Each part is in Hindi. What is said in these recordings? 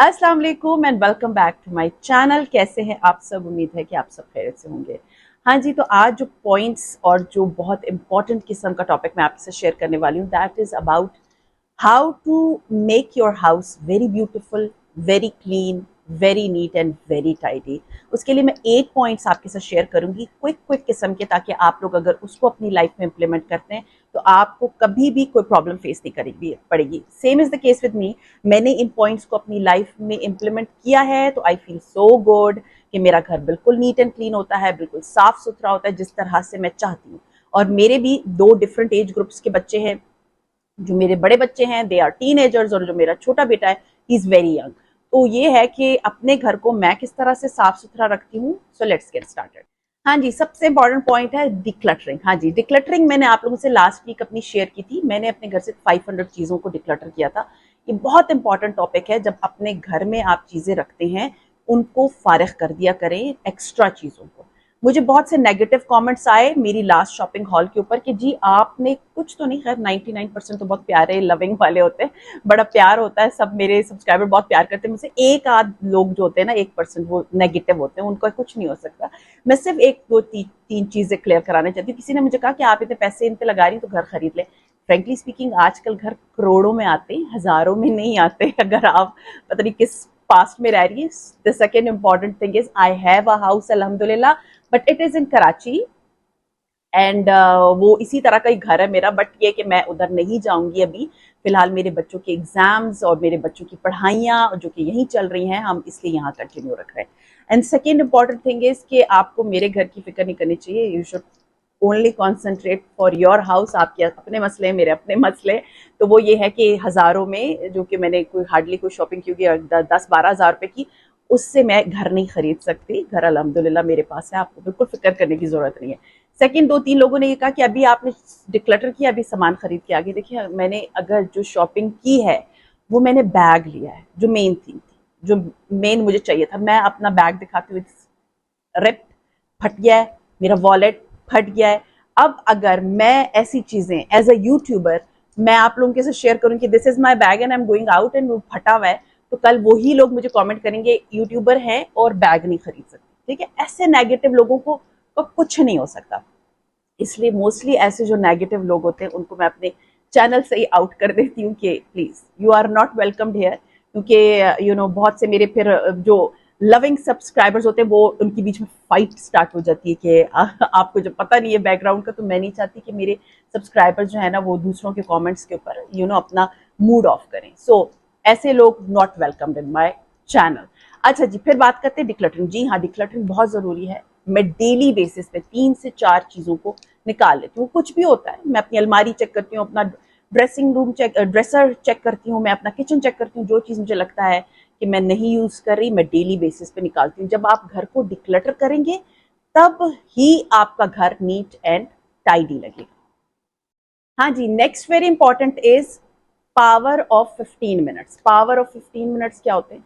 अस्सलाम वालेकुम and welcome back to my channel. कैसे हैं आप सब? उम्मीद है कि आप सब खैरियत से होंगे। हाँ जी, तो आज जो पॉइंट्स और जो बहुत इंपॉर्टेंट किस्म का टॉपिक मैं आपसे शेयर करने वाली हूँ, that is about how to make your house very beautiful, very clean, very neat and very tidy. उसके लिए मैं 8 पॉइंट्स आपके साथ शेयर करूंगी, क्विक क्विक किस्म के, ताकि आप लोग अगर उसको अपनी लाइफ में इंप्लीमेंट करते हैं तो आपको कभी भी कोई प्रॉब्लम फेस नहीं करेगी पड़ेगी। Same is the case with me. मैंने इन पॉइंट्स को अपनी लाइफ में इम्प्लीमेंट किया है तो आई फील सो गुड कि मेरा घर बिल्कुल नीट एंड क्लीन होता है, बिल्कुल साफ सुथरा होता है जिस तरह से मैं चाहती हूँ। और मेरे भी 2 डिफरेंट एज ग्रुप्स के बच्चे हैं। जो मेरे बड़े बच्चे हैं दे आर टीनेजर्स, और जो मेरा छोटा बेटा है ही इज वेरी यंग। तो ये है कि अपने घर को मैं किस तरह से साफ सुथरा रखती हूँ। So let's get started. हाँ जी, सबसे इंपॉर्टेंट पॉइंट है डिक्लटरिंग। हाँ जी, डिक्लटरिंग मैंने आप लोगों से लास्ट वीक अपनी शेयर की थी। मैंने अपने घर से 500 चीज़ों को डिक्लटर किया था। ये बहुत इंपॉर्टेंट टॉपिक है। जब अपने घर में आप चीज़ें रखते हैं उनको फारिग कर दिया करें, एक्स्ट्रा चीज़ों को। मुझे बहुत से नेगेटिव कमेंट्स आए मेरी लास्ट शॉपिंग हॉल के ऊपर कि जी आपने कुछ तो नहीं, खैर 99% तो बहुत प्यारे लविंग वाले होते हैं, बड़ा प्यार होता है, सब मेरे सब्सक्राइबर बहुत प्यार करते हैं मुझसे। एक आध लोग जो होते हैं ना, 1% वो नेगेटिव होते हैं, उनका कुछ नहीं हो सकता। मैं सिर्फ एक दो तीन चीजें क्लियर कराना चाहती हूँ। किसी ने मुझे कहा कि आप इतने पैसे इन पे लगा रही तो घर खरीद ले। फ्रेंकली स्पीकिंग आजकल घर करोड़ों में आते हैं, हजारों में नहीं आते। अगर आप पता नहीं किस पास्ट में रह रही है। The second important thing is I have a house अल्हम्दुलिल्लाह, but it is in Karachi and वो इसी तरह का ही घर है मेरा। बट ये कि मैं उधर नहीं जाऊंगी अभी। फिलहाल मेरे बच्चों के एग्जाम्स और मेरे बच्चों की पढ़ाइयाँ जो कि यहीं चल रही हैं, हम इसलिए यहाँ कंटिन्यू रख रहे हैं। And second important thing is कि आपको मेरे घर की फिक्र नहीं करनी चाहिए। You should only concentrate for your house. आपके अपने मसले, मेरे अपने मसले। तो वो ये है कि हज़ारों में, जो कि मैंने कोई हार्डली कोई शॉपिंग की होगी 10-12 हज़ार रुपए की, उससे मैं घर नहीं खरीद सकती। घर अल्हम्दुलिल्लाह मेरे पास है, आपको बिल्कुल फिक्र करने की जरूरत नहीं है। सेकंड, 2-3 लोगों ने ये कहा कि अभी आपने डिक्लटर किया, अभी सामान खरीद के आगे। देखिए, मैंने अगर जो शॉपिंग की है वो मैंने बैग लिया है, जो मेन थीम थी, जो मेन मुझे चाहिए था। मैं अपना बैग दिखाती हुई रिप फट गया है, मेरा वॉलेट फट गया है। अब अगर मैं ऐसी चीजें एज अ यूट्यूबर मैं आप लोगों के साथ शेयर करूं कि this is my bag and I am going out and वो फटा हुआ है, तो कल वही लोग मुझे कमेंट करेंगे यूट्यूबर है और बैग नहीं खरीद सकते। ठीक है, ऐसे नेगेटिव लोगों को कुछ नहीं हो सकता। इसलिए मोस्टली ऐसे जो नेगेटिव लोग होते हैं उनको मैं अपने चैनल से ही आउट कर देती हूँ कि please you are not welcomed here. क्योंकि यू नो बहुत से मेरे फिर जो लविंग सब्सक्राइबर्स होते हैं वो उनके बीच में फाइट स्टार्ट हो जाती है कि आपको जब पता नहीं है बैकग्राउंड का। तो मैं नहीं चाहती कि मेरे सब्सक्राइबर्स जो है ना वो दूसरों के कमेंट्स के ऊपर अपना मूड ऑफ करें। सो ऐसे लोग not welcomed in my channel. अच्छा जी, फिर बात करते हैं डिक्लटरिंग। जी हाँ, डिक्लटरिंग बहुत जरूरी है। मैं डेली बेसिस पे 3 से 4 चीजों को निकाल लेती हूँ। कुछ भी होता है, मैं अपनी अलमारी चेक करती हूँ, अपना dressing room check, dresser check करती हूँ, मैं अपना किचन चेक करती हूँ। जो चीज़ मुझे लगता है कि मैं नहीं यूज कर रही, मैं डेली बेसिस पे निकालती हूँ। जब आप घर को डिक्लटर करेंगे तब ही आपका घर नीट एंड टाइडी लगेगा। हाँ जी, next very important is power of 15 minutes. Power of 15 minutes क्या होते हैं?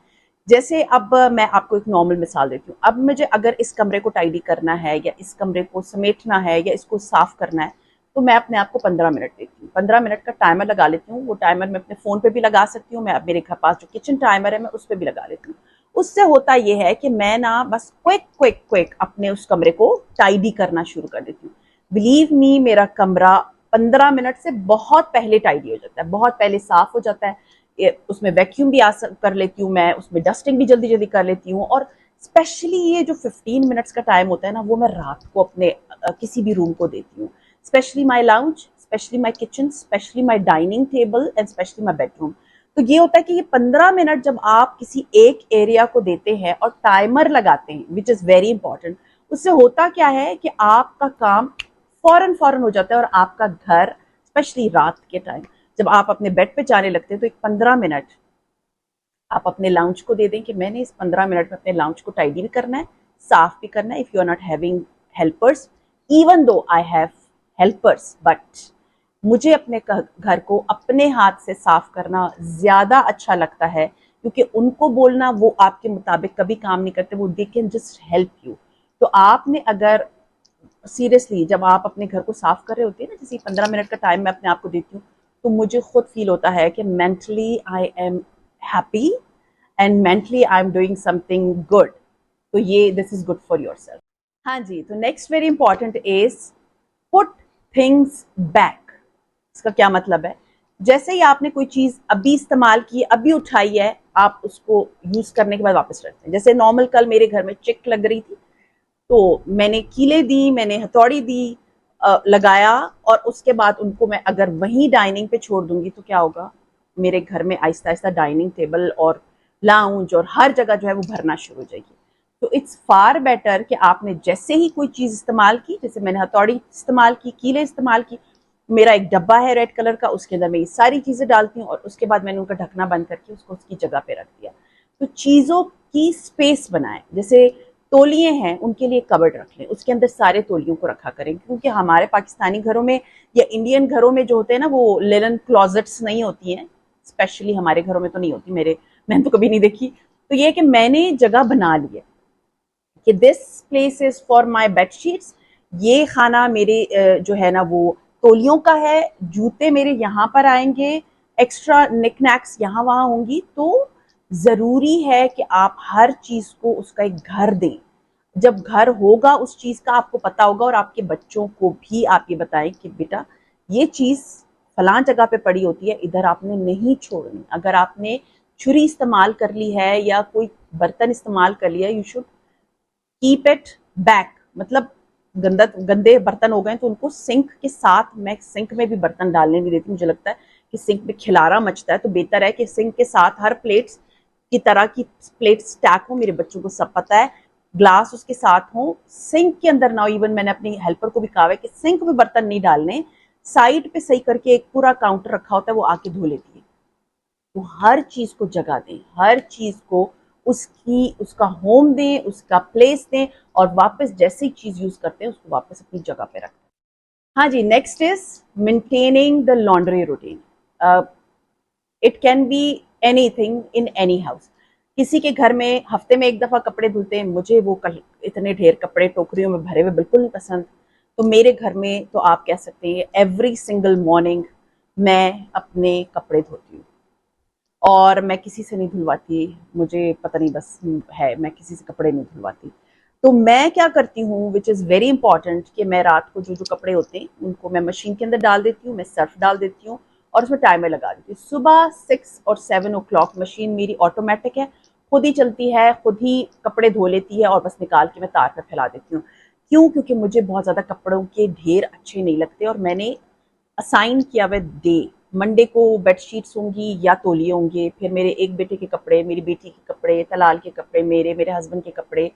जैसे अब मैं आपको एक नॉर्मल मिसाल देती हूँ। अब मुझे अगर इस कमरे को टाइडी करना है या इस कमरे को समेटना है या इसको साफ करना है, तो मैं अपने आप को 15 मिनट देती हूँ। 15 मिनट का टाइमर लगा लेती हूँ। वो टाइमर मैं अपने फोन पे भी लगा सकती हूँ, मैं मेरे घर पास जो किचन टाइमर है मैं उस पर भी लगा लेती हूँ। उससे होता यह है कि मैं ना बस क्विक क्विक क्विक अपने उस कमरे को टाइडी करना शुरू कर देती हूँ। बिलीव मी, मेरा कमरा 15 मिनट से बहुत पहले टाइडी हो जाता है, बहुत पहले साफ हो जाता है। उसमें वैक्यूम भी कर लेती हूँ मैं, उसमें डस्टिंग भी जल्दी जल्दी कर लेती हूँ। और स्पेशली ये जो 15 मिनट्स का टाइम होता है ना, वो मैं रात को अपने किसी भी रूम को देती हूँ। Specially my lounge, specially my kitchen, specially my dining table and specially my bedroom. तो ये होता है कि ये 15 मिनट जब आप किसी एक एरिया को देते हैं और टाइमर लगाते हैं, विच इज वेरी इंपॉर्टेंट, उससे होता क्या है कि आपका काम फौरन फौरन हो जाता है। और आपका घर स्पेशली रात के टाइम जब आप अपने बेड पे जाने लगते हैं, तो एक 15 मिनट आप अपने लाउंज को दे दें कि मैंने इस 15 मिनट में अपने लाउंज को टाइडी भी करना है, साफ भी करना है। If you are not having helpers, even though I have helpers, but मुझे अपने घर को अपने हाथ से साफ करना ज्यादा अच्छा लगता है, क्योंकि उनको बोलना वो आपके मुताबिक कभी काम नहीं करते, वो they can just help you. तो आपने अगर सीरियसली जब आप अपने घर को साफ कर रहे होते हैं ना, जैसे 15 मिनट का टाइम मैं अपने आप को देती हूँ, तो मुझे खुद फील होता है कि mentally I am happy and mentally I am doing something good. तो ये this is good for your self. हाँ जी, तो next very important is put things back. इसका क्या मतलब है? जैसे ही आपने कोई चीज अभी इस्तेमाल की, अभी उठाई है, आप उसको यूज करने के बाद वापस रखते हैं। जैसे नॉर्मल कल मेरे घर में चिक लग रही थी, तो मैंने कीले दी, मैंने हथौड़ी दी, लगाया, और उसके बाद उनको मैं अगर वहीं डाइनिंग पे छोड़ दूंगी तो क्या होगा? मेरे घर में आहिस्ता आहिस्ता डाइनिंग टेबल और लाउंज और हर जगह जो है वो भरना शुरू हो जाएगी। तो इट्स फार बेटर कि आपने जैसे ही कोई चीज इस्तेमाल की, जैसे मैंने हथौड़ी इस्तेमाल की, कीले इस्तेमाल की, मेरा एक डब्बा है रेड कलर का, उसके अंदर मैं ये सारी चीजें डालती हूँ और उसके बाद मैंने उनका ढकना बंद करके उसको उसकी जगह पे रख दिया। तो चीजों की स्पेस बनाएं। जैसे तौलिए हैं, उनके लिए कबर्ड रख लें, उसके अंदर सारे तौलियों को रखा करें, क्योंकि हमारे पाकिस्तानी घरों में या इंडियन घरों में जो होते हैं ना, वो लिनन क्लोजेट्स नहीं होती हैं। स्पेशली हमारे घरों में तो नहीं होती, मैंने तो कभी नहीं देखी। तो ये है कि मैंने जगह बना ली है कि this place is for my bedsheets. ये खाना मेरे जो है ना वो तौलियों का है, जूते मेरे यहाँ पर आएंगे, एक्स्ट्रा निकनैक्स यहाँ वहां होंगी। तो जरूरी है कि आप हर चीज को उसका एक घर दें। जब घर होगा उस चीज का आपको पता होगा, और आपके बच्चों को भी आप ये बताएं कि बेटा ये चीज फलां जगह पे पड़ी होती है, इधर आपने नहीं छोड़नी। अगर आपने छुरी इस्तेमाल कर ली है या कोई बर्तन इस्तेमाल कर लिया, you should keep it back. मतलब गंदे बर्तन हो गए तो उनको सिंक के साथ, मैं सिंक में भी बर्तन डालने नहीं देती। मुझे लगता है कि सिंक में खिलारा मचता है, तो बेहतर है कि सिंक के साथ हर प्लेट्स की तरह की प्लेट स्टैक हो। मेरे बच्चों को सब पता है, ग्लास उसके साथ हो, सिंक के अंदर ना हो। इवन मैंने अपनी हेल्पर को भी कहा है कि सिंक में बर्तन नहीं डालने, साइड पे सही करके एक पूरा काउंटर रखा होता है, वो आके धो लेती है। तो हर चीज को जगह दें, हर चीज को उसका होम दें, उसका प्लेस दें, और वापस जैसी चीज यूज करते हैं उसको वापस अपनी जगह पे रखें। हाँ जी, next is maintaining the laundry routine. It can be anything in any house. किसी के घर में हफ्ते में एक दफा कपड़े धुलते हैं, मुझे वो इतने ढेर कपड़े टोकरियों में भरे हुए बिल्कुल नहीं पसंद। तो मेरे घर में तो आप कह सकते हैं एवरी सिंगल मॉर्निंग मैं अपने कपड़े धोती हूँ, और मैं किसी से नहीं धुलवाती। मुझे पता नहीं, बस है, मैं किसी से कपड़े नहीं धुलवाती। तो मैं क्या करती हूँ, विच इज़ वेरी इंपॉर्टेंट, कि मैं रात को जो जो कपड़े होते हैं उनको मैं मशीन के अंदर डाल देती हूँ, मैं सर्फ डाल देती हूँ और उसमें टाइमर लगा देती हूँ। सुबह 6 और 7 o'clock मशीन मेरी ऑटोमेटिक है, खुद ही चलती है, खुद ही कपड़े धो लेती है, और बस निकाल के मैं तार पर फैला देती हूँ। क्यों? क्योंकि मुझे बहुत ज़्यादा कपड़ों के ढेर अच्छे नहीं लगते, और मैंने असाइन किया हुआ डे, मंडे को बेडशीट्स होंगी या तौलिए होंगे, फिर मेरे एक बेटे के कपड़े, मेरी बेटी के कपड़े, तलाल के कपड़े, मेरे हस्बैंड के कपड़े,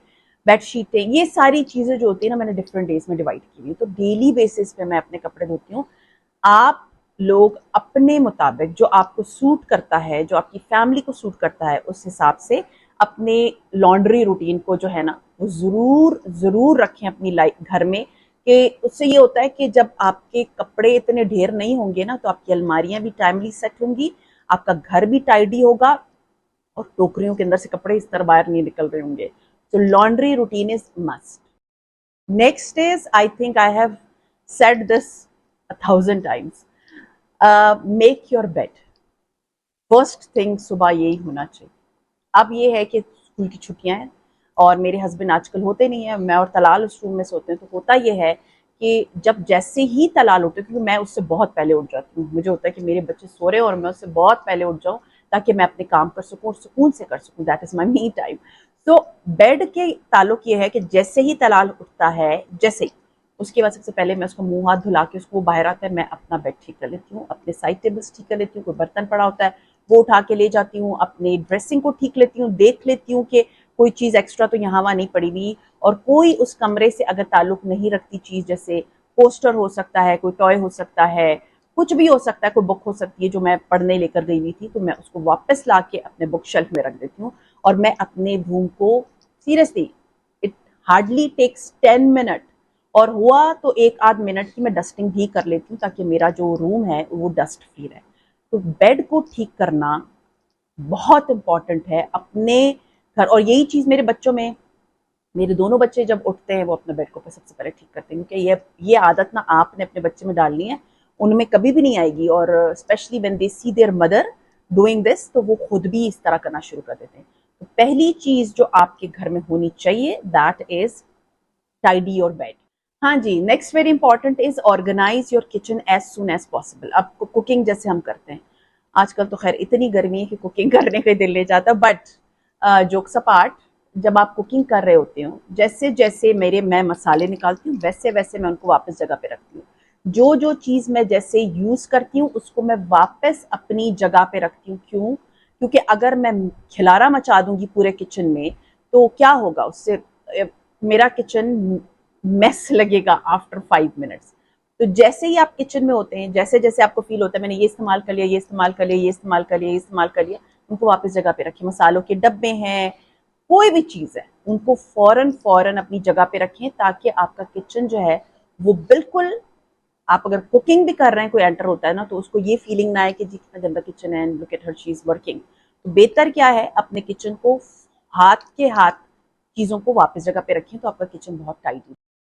बेडशीटें, ये सारी चीज़ें जो होती है ना, मैंने डिफरेंट डेज में डिवाइड की हुई। तो डेली बेसिस पे मैं अपने कपड़े धोती हूँ। आप लोग अपने मुताबिक जो आपको सूट करता है, जो आपकी फैमिली को सूट करता है, उस हिसाब से अपने लॉन्ड्री रूटीन को जो है ना वो ज़रूर ज़रूर रखें अपनी लाइफ घर में। कि उससे ये होता है कि जब आपके कपड़े इतने ढेर नहीं होंगे ना, तो आपकी अलमारियां भी टाइमली सेट होंगी, आपका घर भी टाइडी होगा, और टोकरियों के अंदर से कपड़े इस तरह बाहर नहीं निकल रहे होंगे। तो laundry routine is must. Next is, I think I have said this 1,000 times, make your bed. First thing सुबह यही होना चाहिए। अब ये है कि स्कूल की छुट्टियां हैं और मेरे हस्बैंड आजकल होते नहीं है, मैं और तलाल उस रूम में सोते हैं। तो होता ये है कि जब जैसे ही तलाल होते, क्योंकि मैं उससे बहुत पहले उठ जाती हूँ, मुझे होता है कि मेरे बच्चे सो रहे हैं और मैं उससे बहुत पहले उठ जाऊँ ताकि मैं अपने काम कर सकूँ और सुकून से कर सकूँ। That is my me time. तो बेड के ताल्लुक ये है कि जैसे ही तलाल उठता है, जैसे ही उसके बाद सबसे पहले मैं उसको मुंह हाथ धुला के, उसको बाहर आता है, मैं अपना बेड ठीक कर लेती हूँ, अपने साइड टेबल्स ठीक कर लेती हूँ, कोई बर्तन पड़ा होता है वो उठा के ले जाती हूँ, अपने ड्रेसिंग को ठीक लेती हूँ, देख लेती हूँ कि कोई चीज़ एक्स्ट्रा तो यहाँ वहाँ नहीं पड़ी हुई, और कोई उस कमरे से अगर ताल्लुक नहीं रखती चीज़, जैसे पोस्टर हो सकता है, कोई टॉय हो सकता है, कुछ भी हो सकता है, कोई बुक हो सकती है जो मैं पढ़ने लेकर गई हुई थी, तो मैं उसको वापस ला के अपने बुक शेल्फ में रख देती हूँ। और मैं अपने रूम को seriously, it hardly takes 10 minute, और हुआ तो 1 आध मिनट की मैं डस्टिंग भी कर लेती हूँ ताकि मेरा जो रूम है वो डस्ट फ्री रहे। तो बेड को ठीक करना बहुत इंपॉर्टेंट है अपने घर। और यही चीज़ मेरे बच्चों में, मेरे दोनों बच्चे जब उठते हैं वो अपने बेड को सबसे पहले ठीक करते हैं, क्योंकि ये आदत ना आपने अपने बच्चे में डालनी है, उनमें कभी भी नहीं आएगी। और specially when they see their mother, doing this, तो वो खुद भी इस तरह करना शुरू कर देते हैं। तो पहली चीज जो आपके घर में होनी चाहिए that is tidy your bed. हाँ जी, next very important is organize your kitchen as soon as possible. अब कुकिंग जैसे हम करते हैं, आजकल तो खैर इतनी गर्मी है कि कुकिंग करने का दिल नहीं जाता, बट जोक्स अपार्ट, जब आप कुकिंग कर रहे होते हो, जैसे जैसे मैं मसाले निकालती हूँ वैसे वैसे मैं उनको वापस जगह पे रखती हूँ। जो जो चीज़ मैं जैसे यूज़ करती हूँ उसको मैं वापस अपनी जगह पे रखती हूँ। क्यों? क्योंकि अगर मैं खिलारा मचा दूंगी पूरे किचन में तो क्या होगा उससे, मेरा किचन मेस लगेगा आफ्टर 5 मिनट्स। तो जैसे ही आप किचन में होते हैं, जैसे जैसे आपको फील होता है मैंने ये इस्तेमाल कर लिया, ये इस्तेमाल कर लिया, ये इस्तेमाल कर लिया, ये इस्तेमाल कर लिया, उनको वापस जगह पे रखिए। मसालों के डब्बे हैं, कोई भी चीज़ है, उनको फौरन फौरन अपनी जगह पे रखें ताकि आपका किचन जो है वो बिल्कुल, आप अगर कुकिंग भी कर रहे हैं, कोई एंटर होता है ना तो उसको ये फीलिंग ना आए कि जी कितना गंदा किचन है, look at her she is working. तो बेहतर क्या है, अपने किचन को हाथ के हाथ चीज़ों को वापस जगह पे रखें तो आपका किचन बहुत tight.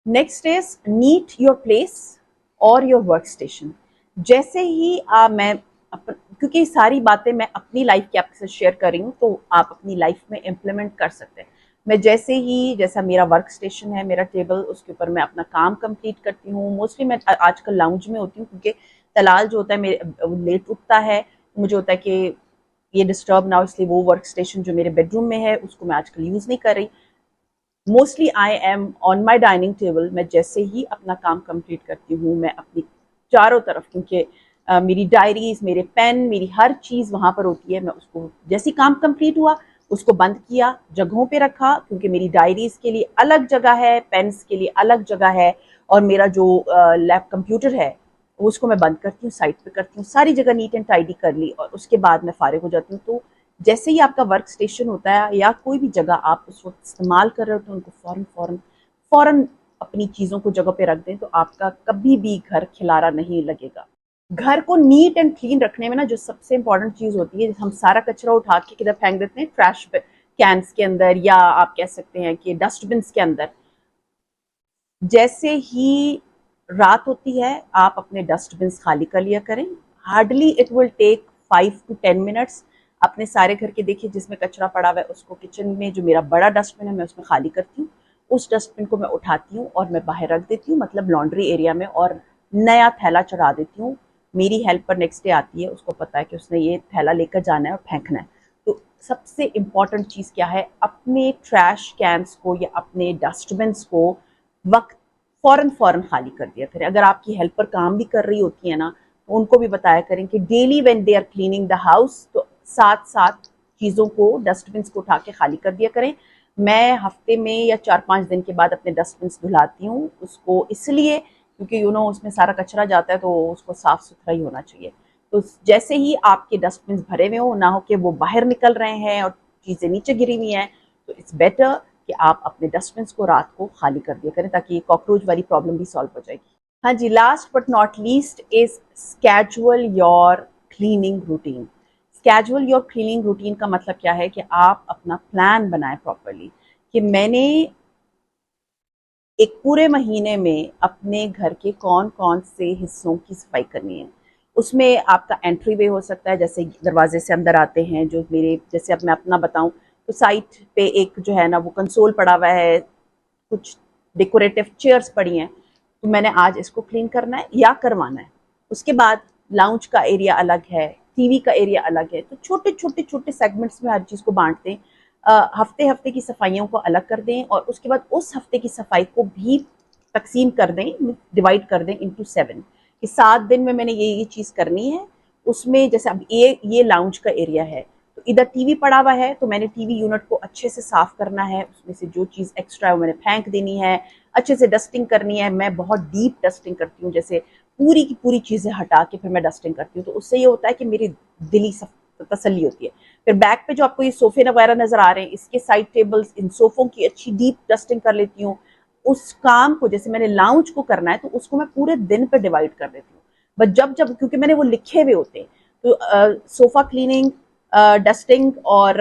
Next is neat your place और योर वर्क स्टेशन। जैसे ही मैं क्योंकि सारी बातें मैं अपनी लाइफ की आपके साथ शेयर कर रही हूँ तो आप अपनी लाइफ में इम्प्लीमेंट कर सकते हैं। मैं जैसे ही, जैसा मेरा वर्क स्टेशन है, मेरा टेबल, उसके ऊपर मैं अपना काम कंप्लीट करती हूँ। मोस्टली मैं आजकल लाउंज में होती हूँ क्योंकि तलाल जो होता है मेरे लेट उठता है, मुझे होता है कि ये डिस्टर्ब ना हो, इसलिए वो वर्क स्टेशन जो मेरे बेडरूम में है उसको मैं आजकल यूज़ नहीं कर रही। Mostly I am on my dining table. मैं जैसे ही अपना काम कंप्लीट करती हूँ मैं अपनी चारों तरफ, क्योंकि मेरी डायरीज, मेरे पेन, मेरी हर चीज़ वहाँ पर होती है, मैं उसको जैसे काम कंप्लीट हुआ उसको बंद किया, जगहों पे रखा, क्योंकि मेरी डायरीज के लिए अलग जगह है, पेन्स के लिए अलग जगह है, और मेरा जो लैप कंप्यूटर है उसको मैं बंद करती हूँ, साइड पे करती हूँ, सारी जगह नीट एंड टाइडी कर ली और उसके बाद मैं फारिग हो जाती हूँ। तो जैसे ही आपका वर्क स्टेशन होता है या कोई भी जगह आप उस वक्त इस्तेमाल कर रहे हो तो उनको फौरन फौरन फौरन अपनी चीज़ों को जगह पे रख दें, तो आपका कभी भी घर खिलारा नहीं लगेगा। घर को नीट एंड क्लीन रखने में ना जो सबसे इंपॉर्टेंट चीज़ होती है, हम सारा कचरा उठा के किधर फेंक देते हैं, ट्रैश कैंस के अंदर, या आप कह सकते हैं कि डस्टबिन के अंदर। जैसे ही रात होती है आप अपने डस्टबिन खाली कर लिया करें। Hardly it will take 5 to 10 minutes. अपने सारे घर के देखिए जिसमें कचरा पड़ा हुआ है उसको किचन में, जो मेरा बड़ा डस्टबिन है मैं उसमें खाली करती हूँ, उस डस्टबिन को मैं उठाती हूँ और मैं बाहर रख देती हूँ, मतलब लॉन्ड्री एरिया में, और नया थैला चढ़ा देती हूँ। मेरी हेल्पर नेक्स्ट डे आती है, उसको पता है कि उसने ये थैला लेकर जाना है और फेंकना है। तो सबसे इम्पॉर्टेंट चीज़ क्या है, अपने ट्रैश कैंस को या अपने डस्टबिन को वक्त फौरन फौरन खाली कर दिया करें। अगर आपकी हेल्पर काम भी कर रही होती है ना तो उनको भी बताया करें कि daily when they are cleaning the house तो साथ साथ चीज़ों को, डस्टबिन को उठा के खाली कर दिया करें। मैं हफ्ते में या 4-5 दिन के बाद अपने डस्टबिन धुलाती हूँ उसको, इसलिए क्योंकि उसमें सारा कचरा जाता है तो उसको साफ सुथरा ही होना चाहिए। तो जैसे ही आपके डस्टबिन भरे हुए हो, ना हो कि वो बाहर निकल रहे हैं और चीज़ें नीचे गिरी हुई हैं, तो इट्स बेटर कि आप अपने डस्टबिन को रात को खाली कर दिया करें ताकि ये कॉकरोच वाली प्रॉब्लम भी सॉल्व हो जाएगी। हाँ जी, last but not least is schedule your cleaning routine. Schedule your cleaning routine का मतलब क्या है कि आप अपना प्लान बनाएं प्रॉपरली, कि मैंने एक पूरे महीने में अपने घर के कौन कौन से हिस्सों की सफाई करनी है। उसमें आपका एंट्री वे हो सकता है, जैसे दरवाजे से अंदर आते हैं, जो मेरे, जैसे अब मैं अपना बताऊं तो साइड पे एक जो है ना वो कंसोल पड़ा हुआ है, कुछ डेकोरेटिव चेयर्स पड़ी हैं, तो मैंने आज इसको क्लीन करना है या करवाना है। उसके बाद लाउंज का एरिया अलग है, टीवी का एरिया अलग है, तो छोटे छोटे छोटे सेगमेंट्स में हर चीज़ को बांट दें। हफ्ते हफ्ते की सफाइयों को अलग कर दें और उसके बाद उस हफ्ते की सफाई को भी तकसीम कर दें, डिवाइड कर दें इंटू 7, कि 7 दिन में मैंने ये चीज़ करनी है। उसमें जैसे अब ये लाउंज का एरिया है तो इधर टीवी पड़ा हुआ है तो मैंने टीवी यूनिट को अच्छे से साफ करना है, उसमें से जो चीज़ एक्स्ट्रा है वो मैंने फेंक देनी है, अच्छे से डस्टिंग करनी है। मैं बहुत डीप डस्टिंग करती हूँ, जैसे पूरी की पूरी चीज़ें हटा के फिर मैं डस्टिंग करती हूँ, तो उससे ये होता है कि मेरी दिली तसल्ली होती है। फिर बैक पे जो आपको ये सोफे वगैरह नजर आ रहे हैं, इसके साइड टेबल्स, इन सोफों की अच्छी डीप डस्टिंग कर लेती हूँ। उस काम को, जैसे मैंने लाउंज को करना है तो उसको मैं पूरे दिन पे डिवाइड कर देती हूँ। बट जब जब क्योंकि मैंने वो लिखे हुए होते हैं, तो सोफा क्लीनिंग, डस्टिंग और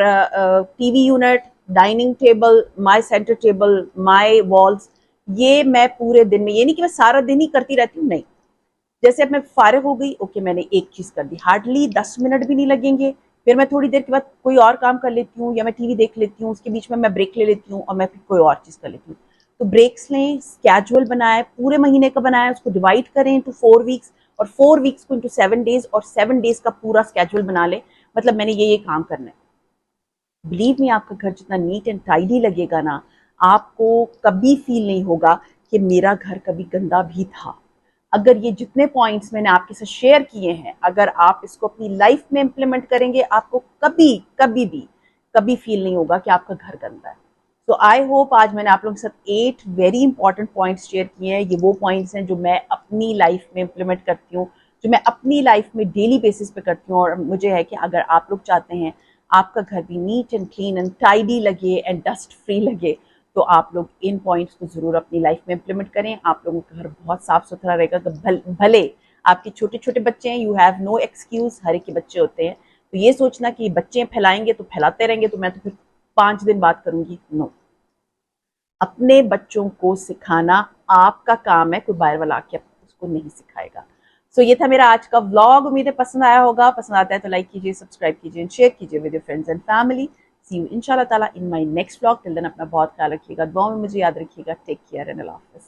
TV unit, dining table, my centre table, my walls, ये मैं पूरे दिन में, ये नहीं कि मैं सारा दिन ही करती रहती हूँ, नहीं। जैसे अब मैं फारिग हो गई, ओके मैंने एक चीज कर दी, हार्डली 10 मिनट भी नहीं लगेंगे फिर मैं थोड़ी देर के बाद कोई और काम कर लेती हूँ या मैं टीवी देख लेती हूँ, उसके बीच में मैं ब्रेक ले लेती हूँ और मैं फिर कोई और चीज़ कर लेती हूँ। तो ब्रेक्स लें, स्केड्यूल बनाए, पूरे महीने का बनाए, उसको डिवाइड करें इंटू 4 वीक्स और 4 वीक्स को इंटू 7 डेज और 7 डेज का पूरा स्केड्यूल बना लें। मतलब मैंने ये काम करना है। बिलीव मी, आपका घर जितना नीट एंड टाइडी लगेगा ना, आपको कभी फील नहीं होगा कि मेरा घर कभी गंदा भी था। अगर ये जितने पॉइंट्स मैंने आपके साथ शेयर किए हैं, अगर आप इसको अपनी लाइफ में इंप्लीमेंट करेंगे, आपको कभी कभी भी कभी फील नहीं होगा कि आपका घर गंदा है। तो आई होप आज मैंने आप लोगों के साथ 8 वेरी इंपॉर्टेंट पॉइंट्स शेयर किए हैं। ये वो पॉइंट्स हैं जो मैं अपनी लाइफ में इंप्लीमेंट करती हूँ, जो मैं अपनी लाइफ में डेली बेसिस पे करती हूँ। और मुझे है कि अगर आप लोग चाहते हैं आपका घर भी neat and clean and tidy लगे एंड डस्ट फ्री लगे, तो आप लोग इन पॉइंट्स को जरूर अपनी लाइफ में इंप्लीमेंट करें। आप लोगों का घर बहुत साफ सुथरा रहेगा। तो भले आपके छोटे छोटे बच्चे हैं, यू हैव नो एक्सक्यूज, हर एक के बच्चे होते हैं। तो ये सोचना कि बच्चे फैलाएंगे तो फैलाते रहेंगे तो मैं तो फिर 5 दिन बात करूंगी, नो। अपने बच्चों को सिखाना आपका काम है, कोई बाहर वाला आके उसको नहीं सिखाएगा। सो ये था मेरा आज का व्लॉग। उम्मीद है पसंद आया होगा। पसंद आता है तो लाइक कीजिए, सब्सक्राइब कीजिए, शेयर कीजिए with your friends and family. See you इंशाल्लाह ताला in my next vlog. Till then अपना बहुत ख्याल रखिएगा, दुआ में मुझे याद रखिएगा। टेक केयर एंड अल्लाह हाफिज़।